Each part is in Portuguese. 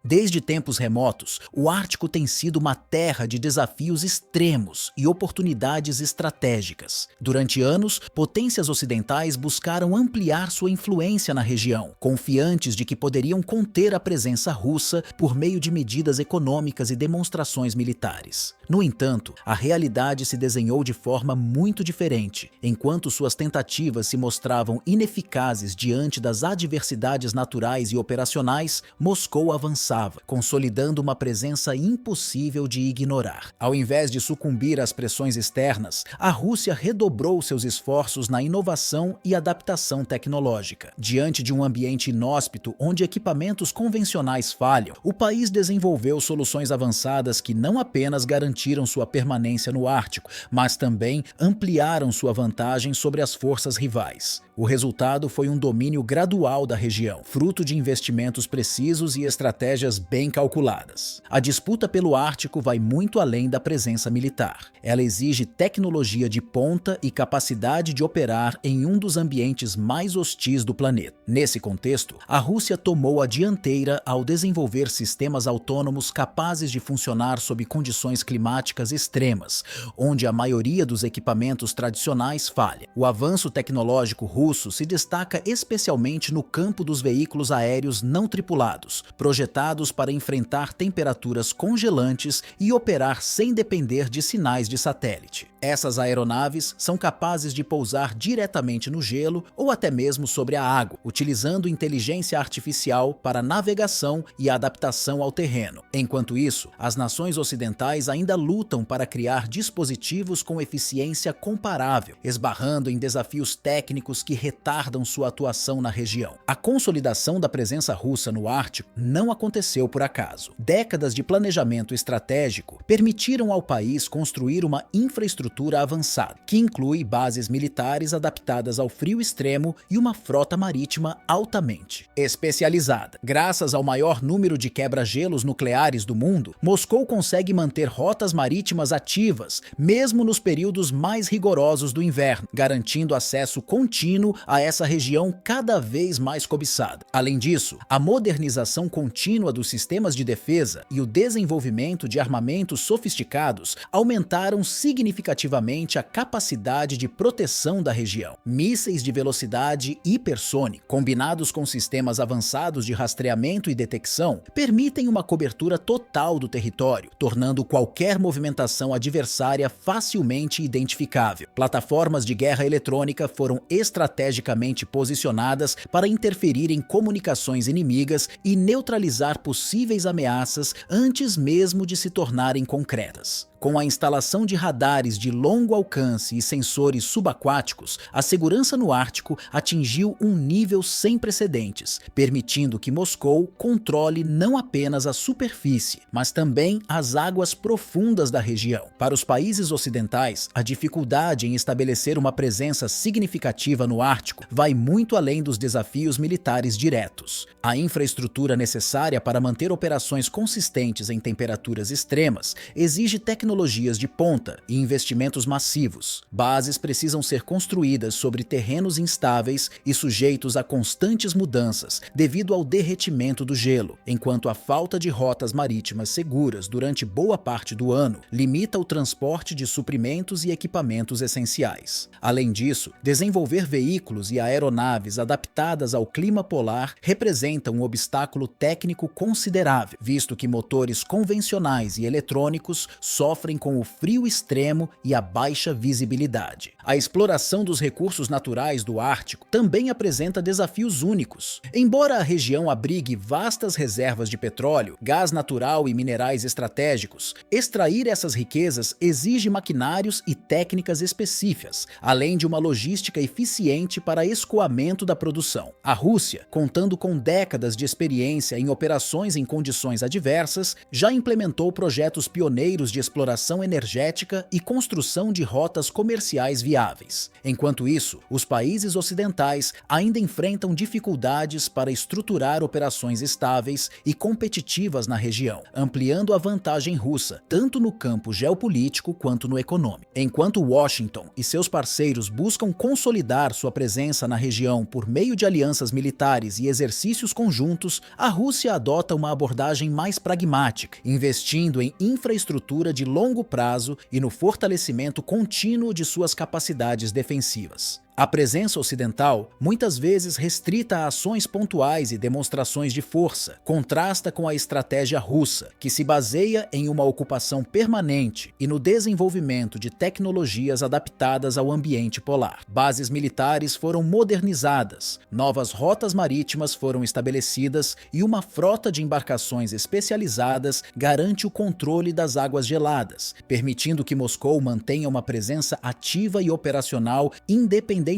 Desde tempos remotos, o Ártico tem sido uma terra de desafios extremos e oportunidades estratégicas. Durante anos, potências ocidentais buscaram ampliar sua influência na região, confiantes de que poderiam conter a presença russa por meio de medidas econômicas e demonstrações militares. No entanto, a realidade se desenhou de forma muito diferente. Enquanto suas tentativas se mostravam ineficazes diante das adversidades naturais e operacionais, Moscou avançava, consolidando uma presença impossível de ignorar. Ao invés de sucumbir às pressões externas, a Rússia redobrou seus esforços na inovação e adaptação tecnológica. Diante de um ambiente inóspito onde equipamentos convencionais falham, o país desenvolveu soluções avançadas que não apenas garantiram sua permanência no Ártico, mas também ampliaram sua vantagem sobre as forças rivais. O resultado foi um domínio gradual da região, fruto de investimentos precisos e estratégias bem calculadas. A disputa pelo Ártico vai muito além da presença militar. Ela exige tecnologia de ponta e capacidade de operar em um dos ambientes mais hostis do planeta. Nesse contexto, a Rússia tomou a dianteira ao desenvolver sistemas autônomos capazes de funcionar sob condições climáticas extremas, onde a maioria dos equipamentos tradicionais falha. O avanço tecnológico russo se destaca especialmente no campo dos veículos aéreos não tripulados, projetados para enfrentar temperaturas congelantes e operar sem depender de sinais de satélite. Essas aeronaves são capazes de pousar diretamente no gelo ou até mesmo sobre a água, utilizando inteligência artificial para navegação e adaptação ao terreno. Enquanto isso, as nações ocidentais ainda lutam para criar dispositivos com eficiência comparável, esbarrando em desafios técnicos que retardam sua atuação na região. A consolidação da presença russa no Ártico não aconteceu por acaso. Décadas de planejamento estratégico permitiram ao país construir uma infraestrutura avançada, que inclui bases militares adaptadas ao frio extremo e uma frota marítima altamente especializada. Graças ao maior número de quebra-gelos nucleares do mundo, Moscou consegue manter rotas marítimas ativas, mesmo nos períodos mais rigorosos do inverno, garantindo acesso contínuo a essa região cada vez mais cobiçada. Além disso, a modernização contínua dos sistemas de defesa e o desenvolvimento de armamentos sofisticados aumentaram significativamente a capacidade de proteção da região. Mísseis de velocidade hipersônica, combinados com sistemas avançados de rastreamento e detecção, permitem uma cobertura total do território, tornando qualquer movimentação adversária facilmente identificável. Plataformas de guerra eletrônica foram estrategicamente posicionadas para interferir em comunicações inimigas e neutralizar possíveis ameaças antes mesmo de se tornarem concretas. Com a instalação de radares de longo alcance e sensores subaquáticos, a segurança no Ártico atingiu um nível sem precedentes, permitindo que Moscou controle não apenas a superfície, mas também as águas profundas da região. Para os países ocidentais, a dificuldade em estabelecer uma presença significativa no Ártico vai muito além dos desafios militares diretos. A infraestrutura necessária para manter operações consistentes em temperaturas extremas exige tecnologias de ponta e investimentos massivos. Bases precisam ser construídas sobre terrenos instáveis e sujeitos a constantes mudanças devido ao derretimento do gelo, enquanto a falta de rotas marítimas seguras durante boa parte do ano limita o transporte de suprimentos e equipamentos essenciais. Além disso, desenvolver veículos e aeronaves adaptadas ao clima polar representa um obstáculo técnico considerável, visto que motores convencionais e eletrônicos sofrem com o frio extremo e a baixa visibilidade. A exploração dos recursos naturais do Ártico também apresenta desafios únicos. Embora a região abrigue vastas reservas de petróleo, gás natural e minerais estratégicos, extrair essas riquezas exige maquinários e técnicas específicas, além de uma logística eficiente para escoamento da produção. A Rússia, contando com décadas de experiência em operações em condições adversas, já implementou projetos pioneiros de exploração exploração energética e construção de rotas comerciais viáveis. Enquanto isso, os países ocidentais ainda enfrentam dificuldades para estruturar operações estáveis e competitivas na região, ampliando a vantagem russa, tanto no campo geopolítico quanto no econômico. Enquanto Washington e seus parceiros buscam consolidar sua presença na região por meio de alianças militares e exercícios conjuntos, a Rússia adota uma abordagem mais pragmática, investindo em infraestrutura de longo prazo e no fortalecimento contínuo de suas capacidades defensivas. A presença ocidental, muitas vezes restrita a ações pontuais e demonstrações de força, contrasta com a estratégia russa, que se baseia em uma ocupação permanente e no desenvolvimento de tecnologias adaptadas ao ambiente polar. Bases militares foram modernizadas, novas rotas marítimas foram estabelecidas e uma frota de embarcações especializadas garante o controle das águas geladas, permitindo que Moscou mantenha uma presença ativa e operacional independente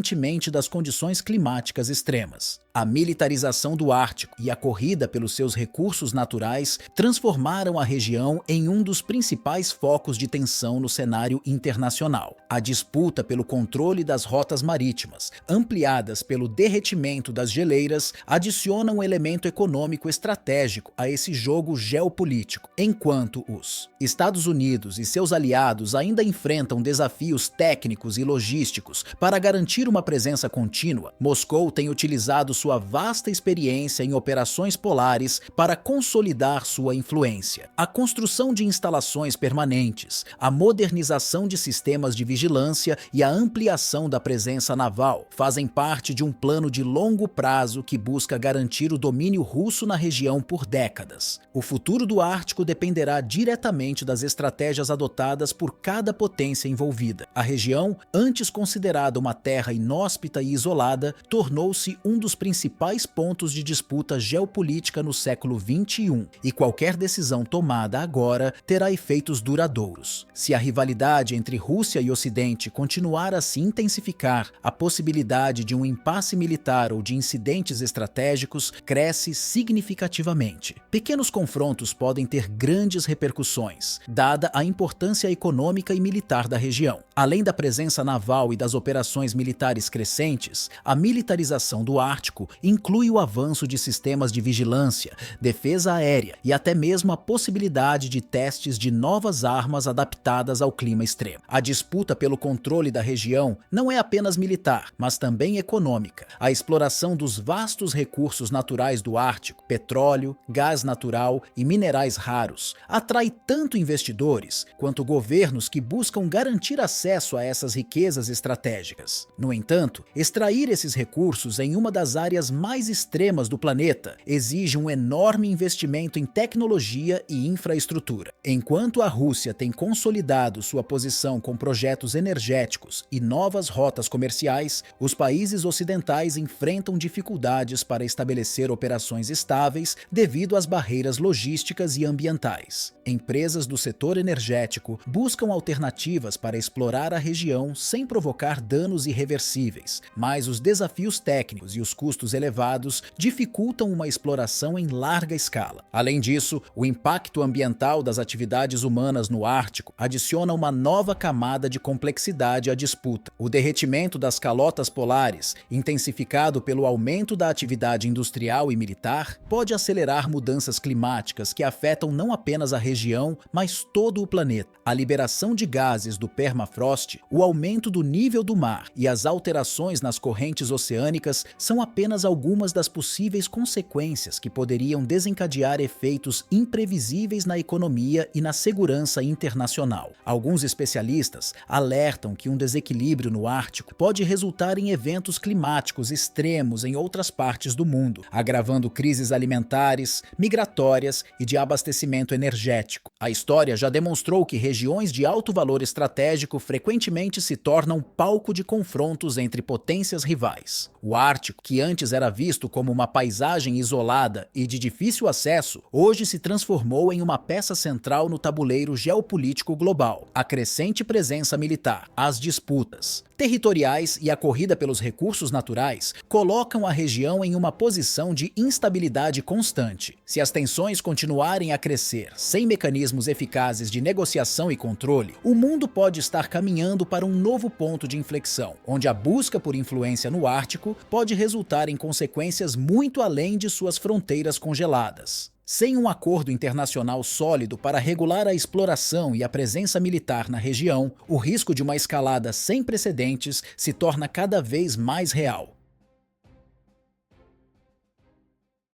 das condições climáticas extremas. A militarização do Ártico e a corrida pelos seus recursos naturais transformaram a região em um dos principais focos de tensão no cenário internacional. A disputa pelo controle das rotas marítimas, ampliadas pelo derretimento das geleiras, adiciona um elemento econômico estratégico a esse jogo geopolítico, enquanto os Estados Unidos e seus aliados ainda enfrentam desafios técnicos e logísticos para garantir uma presença contínua. Moscou tem utilizado sua vasta experiência em operações polares para consolidar sua influência. A construção de instalações permanentes, a modernização de sistemas de vigilância e a ampliação da presença naval fazem parte de um plano de longo prazo que busca garantir o domínio russo na região por décadas. O futuro do Ártico dependerá diretamente das estratégias adotadas por cada potência envolvida. A região, antes considerada uma terra inóspita e isolada, tornou-se um dos principais pontos de disputa geopolítica no século XXI, e qualquer decisão tomada agora terá efeitos duradouros. Se a rivalidade entre Rússia e Ocidente continuar a se intensificar, a possibilidade de um impasse militar ou de incidentes estratégicos cresce significativamente. Pequenos confrontos podem ter grandes repercussões, dada a importância econômica e militar da região. Além da presença naval e das operações militares crescentes, a militarização do Ártico inclui o avanço de sistemas de vigilância, defesa aérea e até mesmo a possibilidade de testes de novas armas adaptadas ao clima extremo. A disputa pelo controle da região não é apenas militar, mas também econômica. A exploração dos vastos recursos naturais do Ártico, petróleo, gás natural e minerais raros, atrai tanto investidores quanto governos que buscam garantir acesso a essas riquezas estratégicas. No entanto, extrair esses recursos em uma das áreas mais extremas do planeta exige um enorme investimento em tecnologia e infraestrutura. Enquanto a Rússia tem consolidado sua posição com projetos energéticos e novas rotas comerciais, os países ocidentais enfrentam dificuldades para estabelecer operações estáveis devido às barreiras logísticas e ambientais. Empresas do setor energético buscam alternativas para explorar a região sem provocar danos irreversíveis, mas os desafios técnicos e os custos elevados dificultam uma exploração em larga escala. Além disso, o impacto ambiental das atividades humanas no Ártico adiciona uma nova camada de complexidade à disputa. O derretimento das calotas polares, intensificado pelo aumento da atividade industrial e militar, pode acelerar mudanças climáticas que afetam não apenas a região, mas todo o planeta. A liberação de gases do permafrost, o aumento do nível do mar e as alterações nas correntes oceânicas são apenas algumas das possíveis consequências que poderiam desencadear efeitos imprevisíveis na economia e na segurança internacional. Alguns especialistas alertam que um desequilíbrio no Ártico pode resultar em eventos climáticos extremos em outras partes do mundo, agravando crises alimentares, migratórias e de abastecimento energético. A história já demonstrou que regiões de alto valor estratégico frequentemente se tornam palco de confrontos entre potências rivais. O Ártico, que antes antes era visto como uma paisagem isolada e de difícil acesso, hoje se transformou em uma peça central no tabuleiro geopolítico global. A crescente presença militar, as disputas territoriais e a corrida pelos recursos naturais colocam a região em uma posição de instabilidade constante. Se as tensões continuarem a crescer sem mecanismos eficazes de negociação e controle, o mundo pode estar caminhando para um novo ponto de inflexão, onde a busca por influência no Ártico pode resultar em consequências muito além de suas fronteiras congeladas. Sem um acordo internacional sólido para regular a exploração e a presença militar na região, o risco de uma escalada sem precedentes se torna cada vez mais real.